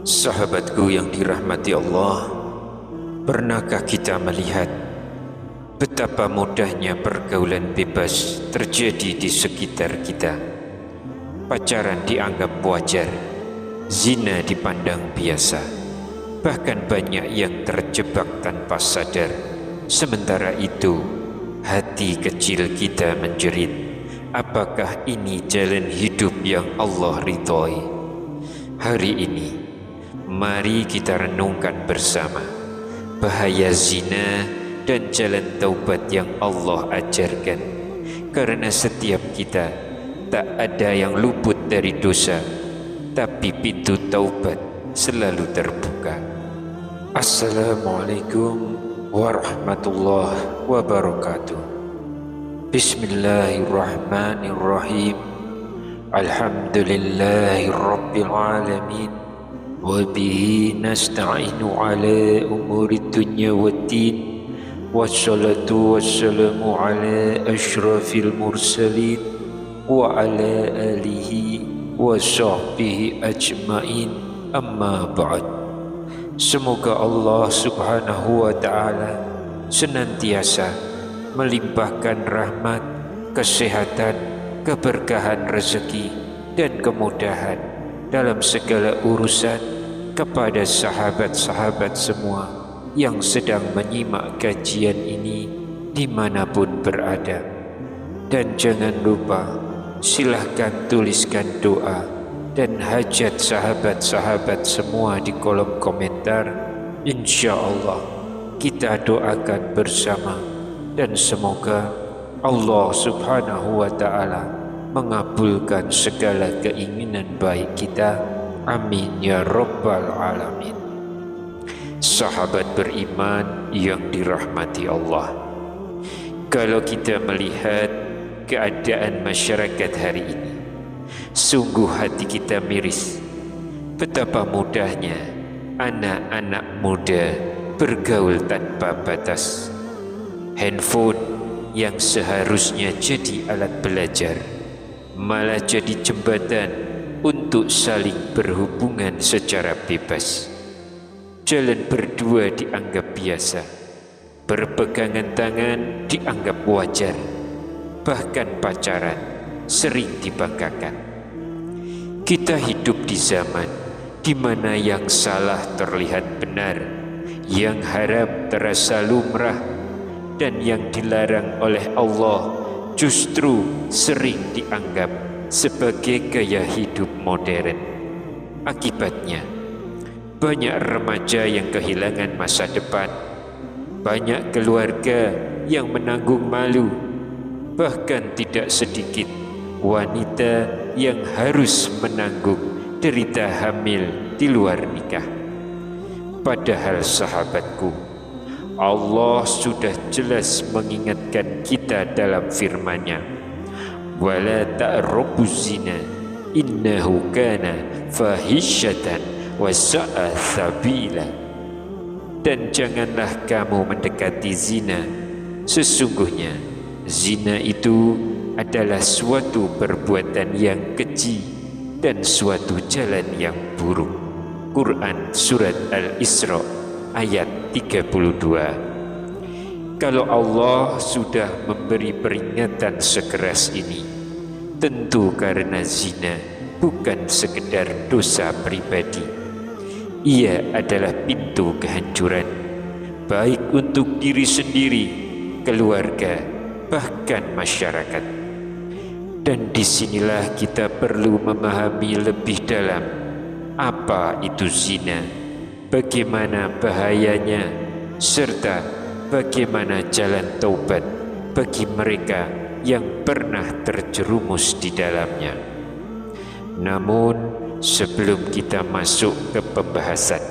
Sahabatku yang dirahmati Allah, pernahkah kita melihat betapa mudahnya pergaulan bebas terjadi di sekitar kita? Pacaran dianggap wajar, zina dipandang biasa, bahkan banyak yang terjebak tanpa sadar. Sementara itu, hati kecil kita menjerit, apakah ini jalan hidup yang Allah ridhoi? Hari ini, mari kita renungkan bersama bahaya zina dan jalan taubat yang Allah ajarkan. Karena setiap kita tak ada yang luput dari dosa, tapi pintu taubat selalu terbuka. Assalamualaikum warahmatullahi wabarakatuh. Bismillahirrahmanirrahim. Alhamdulillahi rabbil alamin. Wabihi nasta'inu ala umuri dunya waddin. Wassalatu wassalamu ala ashrafil mursalin wa ala alihi wa sahbihi ajma'in, amma ba'd. Semoga Allah subhanahu wa ta'ala senantiasa melimpahkan rahmat, kesehatan, keberkahan rezeki dan kemudahan dalam segala urusan kepada sahabat-sahabat semua yang sedang menyimak kajian ini dimanapun berada. Dan jangan lupa, silahkan tuliskan doa dan hajat sahabat-sahabat semua di kolom komentar. Insya Allah kita doakan bersama, dan semoga Allah subhanahu wa ta'ala mengabulkan segala keinginan baik kita. Amin ya rabbal alamin. Sahabat beriman yang dirahmati Allah, kalau kita melihat keadaan masyarakat hari ini, sungguh hati kita miris. Betapa mudahnya anak-anak muda bergaul tanpa batas. Handphone yang seharusnya jadi alat belajar malah jadi jembatan untuk saling berhubungan secara bebas. Jalan berdua dianggap biasa, berpegangan tangan dianggap wajar, bahkan pacaran sering dibanggakan. Kita hidup di zaman di mana yang salah terlihat benar, yang haram terasa lumrah, dan yang dilarang oleh Allah justru sering dianggap sebagai gaya hidup modern. Akibatnya, banyak remaja yang kehilangan masa depan, banyak keluarga yang menanggung malu, bahkan tidak sedikit wanita yang harus menanggung derita hamil di luar nikah. Padahal sahabatku, Allah sudah jelas mengingatkan kita dalam firman-Nya, wala taqrabuz zina innahu kana fahisyatan wa sa'a sabila. Dan janganlah kamu mendekati zina, sesungguhnya zina itu adalah suatu perbuatan yang keji dan suatu jalan yang buruk. Quran Surat Al-Isra ayat 32. Kalau Allah sudah memberi peringatan sekeras ini, tentu karena zina bukan sekedar dosa pribadi. Ia adalah pintu kehancuran, baik untuk diri sendiri, keluarga, bahkan masyarakat. Dan disinilah kita perlu memahami lebih dalam apa itu zina, bagaimana bahayanya, serta bagaimana jalan taubat bagi mereka yang pernah terjerumus di dalamnya. Namun, sebelum kita masuk ke pembahasan,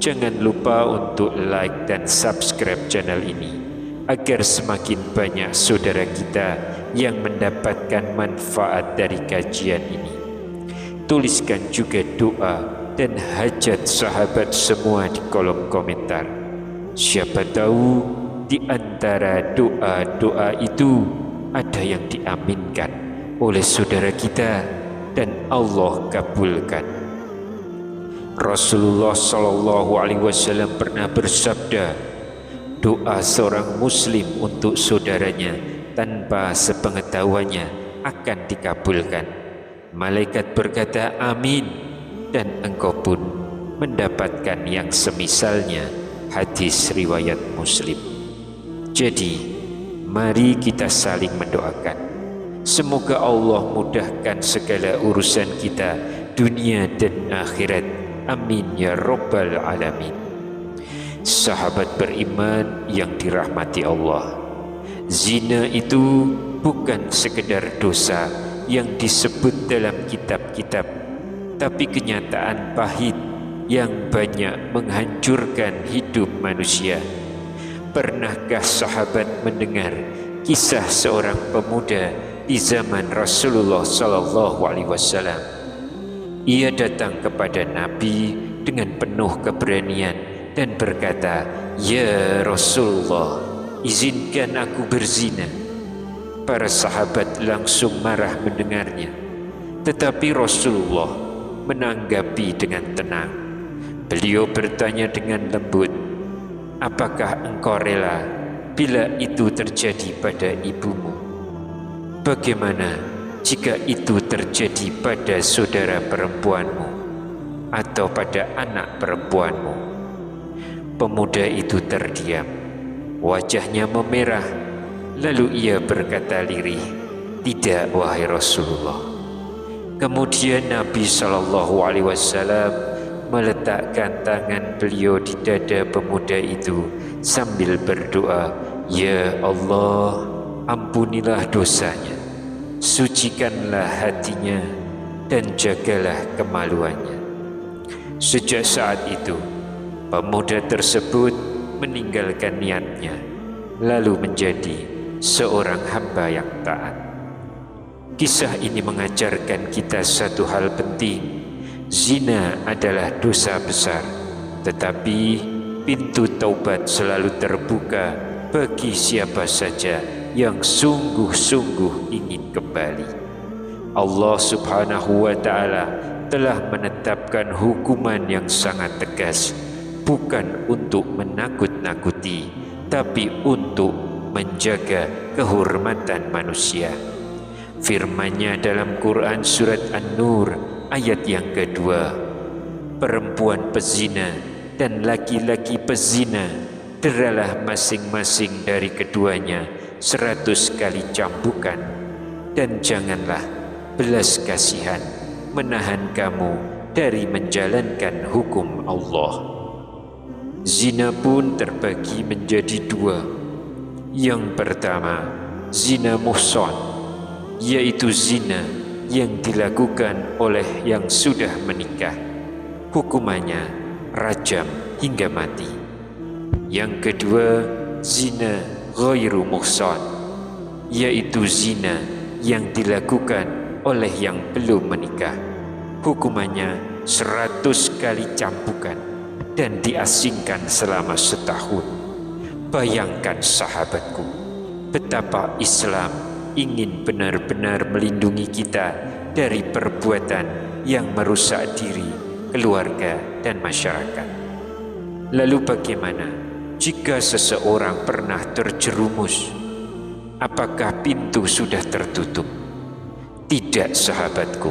jangan lupa untuk like dan subscribe channel ini agar semakin banyak saudara kita yang mendapatkan manfaat dari kajian ini. Tuliskan juga doa dan hajat sahabat semua di kolom komentar. Siapa tahu di antara doa-doa itu ada yang diaminkan oleh saudara kita dan Allah kabulkan. Rasulullah Shallallahu Alaihi Wasallam pernah bersabda, doa seorang muslim untuk saudaranya tanpa sepengetahuannya akan dikabulkan. Malaikat berkata amin, dan engkau pun mendapatkan yang semisalnya. Hadis riwayat Muslim. Jadi mari kita saling mendoakan, semoga Allah mudahkan segala urusan kita dunia dan akhirat. Amin ya rabbal alamin. Sahabat beriman yang dirahmati Allah, zina itu bukan sekedar dosa yang disebut dalam kitab-kitab, tapi kenyataan pahit yang banyak menghancurkan hidup manusia. Pernahkah sahabat mendengar kisah seorang pemuda di zaman Rasulullah Sallallahu Alaihi Wasallam? Ia datang kepada Nabi dengan penuh keberanian dan berkata, "Ya Rasulullah, izinkan aku berzina." Para sahabat langsung marah mendengarnya, tetapi Rasulullah menanggapi dengan tenang. Beliau bertanya dengan lembut, "Apakah engkau rela bila itu terjadi pada ibumu? Bagaimana jika itu terjadi pada saudara perempuanmu atau pada anak perempuanmu?" Pemuda itu terdiam, wajahnya memerah, lalu ia berkata lirih, "Tidak, wahai Rasulullah." Kemudian Nabi Shallallahu Alaihi Wasallam meletakkan tangan beliau di dada pemuda itu sambil berdoa, "Ya Allah, ampunilah dosanya, sucikanlah hatinya, dan jagalah kemaluannya." Sejak saat itu, pemuda tersebut meninggalkan niatnya, lalu menjadi seorang hamba yang taat. Kisah ini mengajarkan kita satu hal penting. Zina adalah dosa besar, tetapi pintu taubat selalu terbuka bagi siapa saja yang sungguh-sungguh ingin kembali. Allah Subhanahu wa Ta'ala telah menetapkan hukuman yang sangat tegas, bukan untuk menakut-nakuti, tapi untuk menjaga kehormatan manusia. Firman-Nya dalam Quran surat An-Nur ayat yang kedua, perempuan pezina dan laki-laki pezina deralah masing-masing dari keduanya 100 kali cambukan, dan janganlah belas kasihan menahan kamu dari menjalankan hukum Allah. Zina pun terbagi menjadi dua. Yang pertama, zina muhsan, yaitu zina yang dilakukan oleh yang sudah menikah. Hukumannya rajam hingga mati. Yang kedua, zina ghairu muhsan, yaitu zina yang dilakukan oleh yang belum menikah. Hukumannya 100 kali cambukan dan diasingkan selama setahun. Bayangkan sahabatku, betapa Islam ingin benar-benar melindungi kita dari perbuatan yang merusak diri, keluarga, dan masyarakat. Lalu bagaimana jika seseorang pernah terjerumus? Apakah pintu sudah tertutup? Tidak, sahabatku.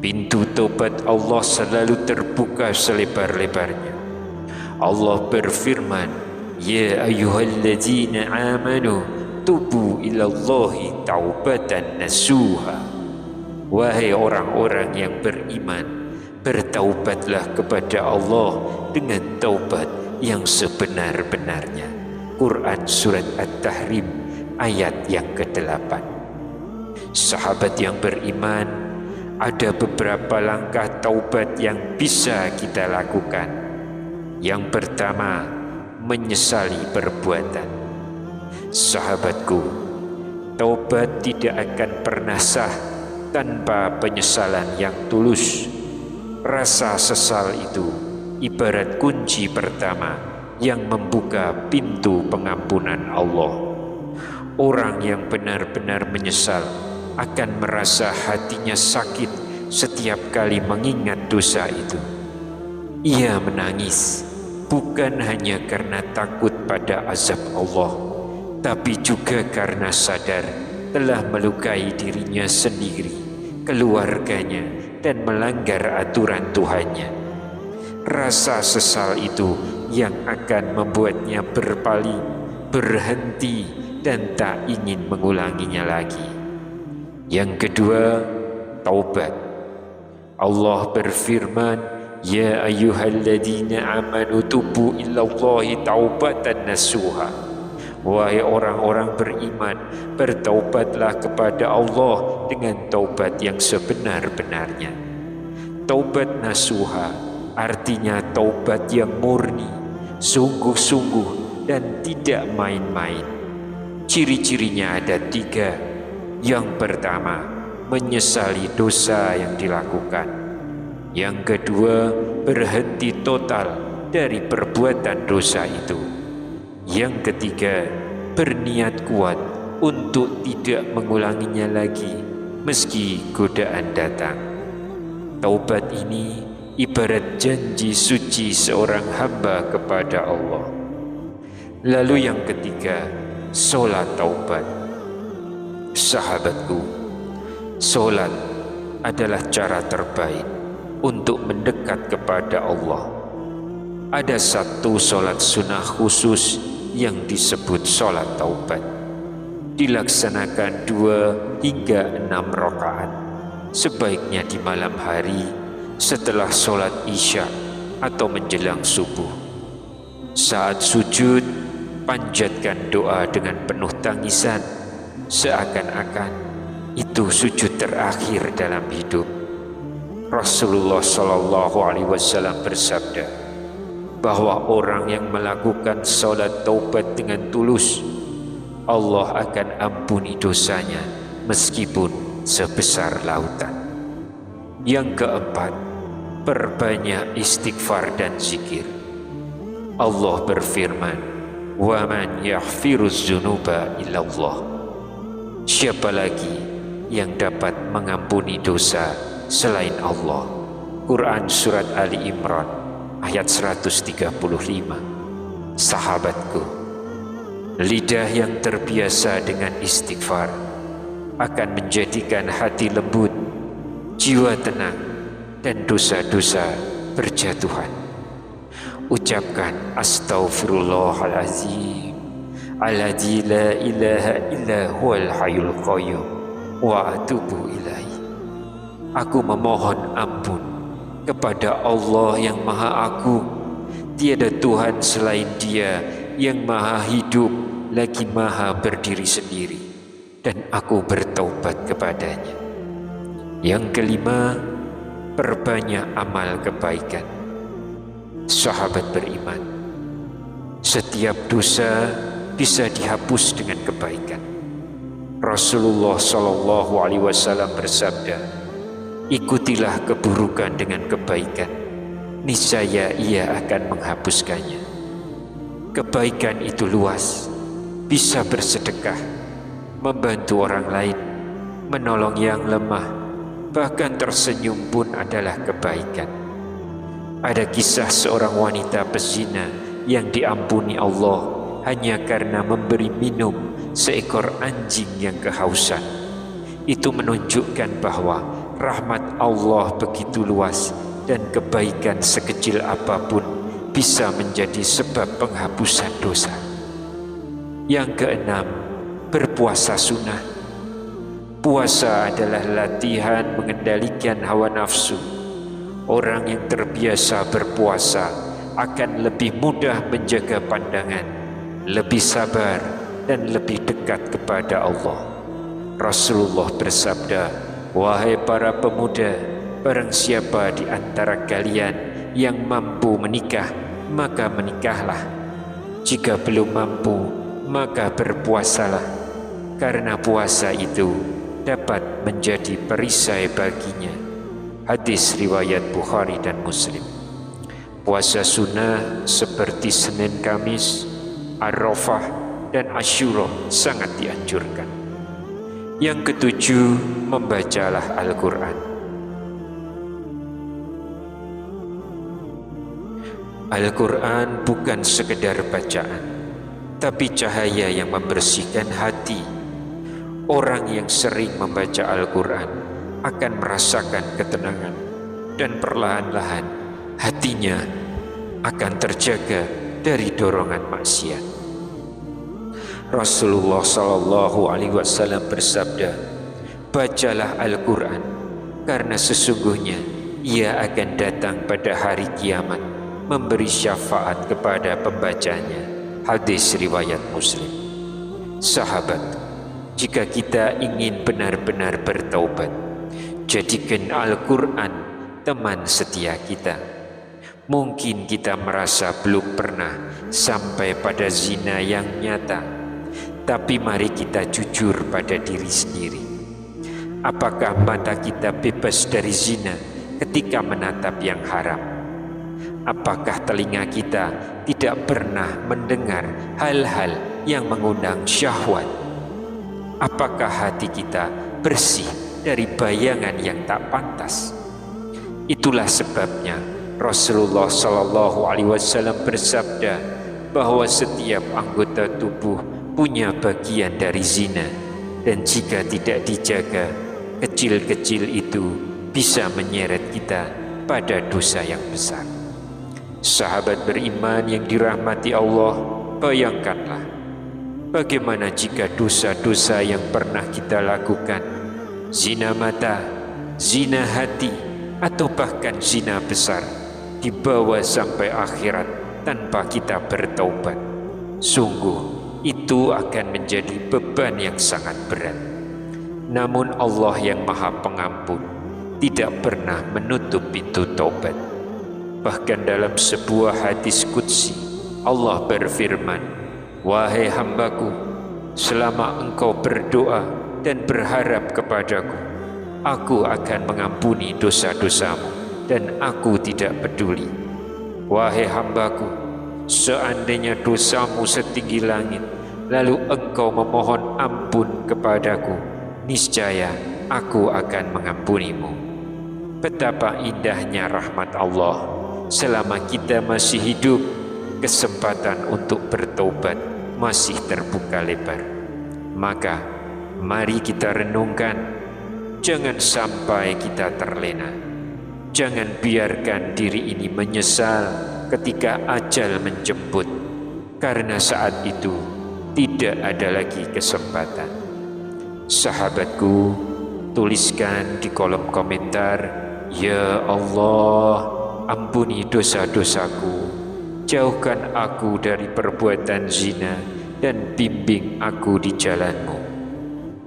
Pintu taubat Allah selalu terbuka selebar-lebarnya. Allah berfirman, "Ya ayyuhalladzina amanu tubu ilallahi taubatan nasuha." Wahai orang-orang yang beriman, bertaubatlah kepada Allah dengan taubat yang sebenar-benarnya. Quran surat At-Tahrim ayat yang ke-8. Sahabat yang beriman, ada beberapa langkah taubat yang bisa kita lakukan. Yang pertama, menyesali perbuatan. Sahabatku, taubat tidak akan pernah sah tanpa penyesalan yang tulus. Rasa sesal itu ibarat kunci pertama yang membuka pintu pengampunan Allah. Orang yang benar-benar menyesal akan merasa hatinya sakit setiap kali mengingat dosa itu. Ia menangis, bukan hanya karena takut pada azab Allah, tapi juga karena sadar telah melukai dirinya sendiri, keluarganya, dan melanggar aturan Tuhannya. Rasa sesal itu yang akan membuatnya berpaling, berhenti, dan tak ingin mengulanginya lagi. Yang kedua, taubat. Allah berfirman, "Ya ayyuhalladzina amanu tubu ilallahi taubatan nasuha." Wahai orang-orang beriman, bertaubatlah kepada Allah dengan taubat yang sebenar-benarnya. Taubat nasuha artinya taubat yang murni, sungguh-sungguh, dan tidak main-main. Ciri-cirinya ada 3. Yang pertama, menyesali dosa yang dilakukan. Yang kedua, berhenti total dari perbuatan dosa itu. Yang ketiga, berniat kuat untuk tidak mengulanginya lagi meski godaan datang. Taubat ini ibarat janji suci seorang hamba kepada Allah. Lalu yang ketiga, solat taubat. Sahabatku, solat adalah cara terbaik untuk mendekat kepada Allah. Ada satu solat sunnah khusus yang disebut solat taubat. Dilaksanakan 2 hingga 6 rakaat, sebaiknya di malam hari setelah solat isya atau menjelang subuh. Saat sujud, panjatkan doa dengan penuh tangisan, seakan-akan itu sujud terakhir dalam hidup. Rasulullah SAW bersabda bahwa orang yang melakukan salat taubat dengan tulus, Allah akan ampuni dosanya meskipun sebesar lautan. Yang keempat, perbanyak istighfar dan zikir. Allah berfirman, "Wa man yaghfiruz dzunuba illallah." Siapa lagi yang dapat mengampuni dosa selain Allah? Quran Surat Ali Imran ayat 135. Sahabatku, lidah yang terbiasa dengan istighfar akan menjadikan hati lembut, jiwa tenang, dan dosa-dosa berjatuhan. Ucapkan astaghfirullahalazim alladzi la ilaha illa huwal hayyul qayyum wa atubu ilaihi. Aku memohon ampun kepada Allah yang Maha Agung. Tiada Tuhan selain Dia yang Maha Hidup lagi Maha berdiri sendiri, dan aku bertaubat kepadanya. Yang kelima, perbanyak amal kebaikan. Sahabat beriman, setiap dosa bisa dihapus dengan kebaikan. Rasulullah SAW bersabda, "Ikutilah keburukan dengan kebaikan, niscaya ia akan menghapuskannya." Kebaikan itu luas, bisa bersedekah, membantu orang lain, menolong yang lemah, bahkan tersenyum pun adalah kebaikan. Ada kisah seorang wanita pezina yang diampuni Allah hanya karena memberi minum seekor anjing yang kehausan. Itu menunjukkan bahwa rahmat Allah begitu luas dan kebaikan sekecil apapun bisa menjadi sebab penghapusan dosa. Yang keenam, berpuasa sunnah. Puasa adalah latihan mengendalikan hawa nafsu. Orang yang terbiasa berpuasa akan lebih mudah menjaga pandangan, lebih sabar, dan lebih dekat kepada Allah. Rasulullah bersabda, "Wahai para pemuda, barang siapa di antara kalian yang mampu menikah, maka menikahlah. Jika belum mampu, maka berpuasalah, karena puasa itu dapat menjadi perisai baginya." Hadis riwayat Bukhari dan Muslim. Puasa sunnah seperti Senin Kamis, Arafah, dan Asyura sangat dianjurkan. Yang ketujuh, membacalah Al-Quran. Al-Quran bukan sekedar bacaan, tapi cahaya yang membersihkan hati. Orang yang sering membaca Al-Quran akan merasakan ketenangan, dan perlahan-lahan hatinya akan terjaga dari dorongan maksiat. Rasulullah SAW bersabda, bacalah Al-Quran, karena sesungguhnya ia akan datang pada hari kiamat memberi syafaat kepada pembacanya. Hadis riwayat Muslim. Sahabat, jika kita ingin benar-benar bertaubat, jadikan Al-Quran teman setia kita. Mungkin kita merasa belum pernah sampai pada zina yang nyata, tapi mari kita jujur pada diri sendiri. Apakah mata kita bebas dari zina ketika menatap yang haram? Apakah telinga kita tidak pernah mendengar hal-hal yang mengundang syahwat? Apakah hati kita bersih dari bayangan yang tak pantas? Itulah sebabnya Rasulullah SAW bersabda bahwa setiap anggota tubuh punya bagian dari zina, dan jika tidak dijaga, kecil-kecil itu bisa menyeret kita pada dosa yang besar. Sahabat beriman yang dirahmati Allah, bayangkanlah bagaimana jika dosa-dosa yang pernah kita lakukan, zina mata, zina hati, atau bahkan zina besar, dibawa sampai akhirat tanpa kita bertaubat. Sungguh itu akan menjadi beban yang sangat berat. Namun Allah yang Maha Pengampun tidak pernah menutup pintu taubat. Bahkan dalam sebuah hadis qudsi, Allah berfirman, wahai hambaku, selama engkau berdoa dan berharap kepadaku, aku akan mengampuni dosa-dosamu dan aku tidak peduli. Wahai hambaku, seandainya dosamu setinggi langit, lalu engkau memohon ampun kepadaku, niscaya aku akan mengampunimu. Betapa indahnya rahmat Allah. Selama kita masih hidup, kesempatan untuk bertobat masih terbuka lebar. Maka mari kita renungkan, jangan sampai kita terlena. Jangan biarkan diri ini menyesal ketika ajal menjemput, karena saat itu tidak ada lagi kesempatan. Sahabatku, tuliskan di kolom komentar, ya Allah, ampuni dosa-dosaku, jauhkan aku dari perbuatan zina, dan bimbing aku di jalan-Mu.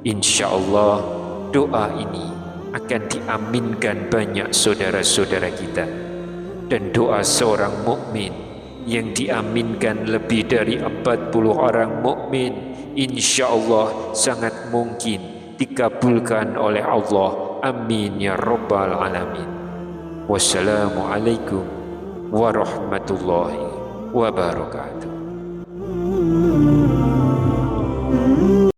Insya Allah doa ini akan diaminkan banyak saudara-saudara kita, dan doa seorang mukmin yang diaminkan lebih dari 40 orang mukmin, insya Allah sangat mungkin dikabulkan oleh Allah. Amin ya rabbal alamin. Wassalamualaikum warahmatullahi wabarakatuh.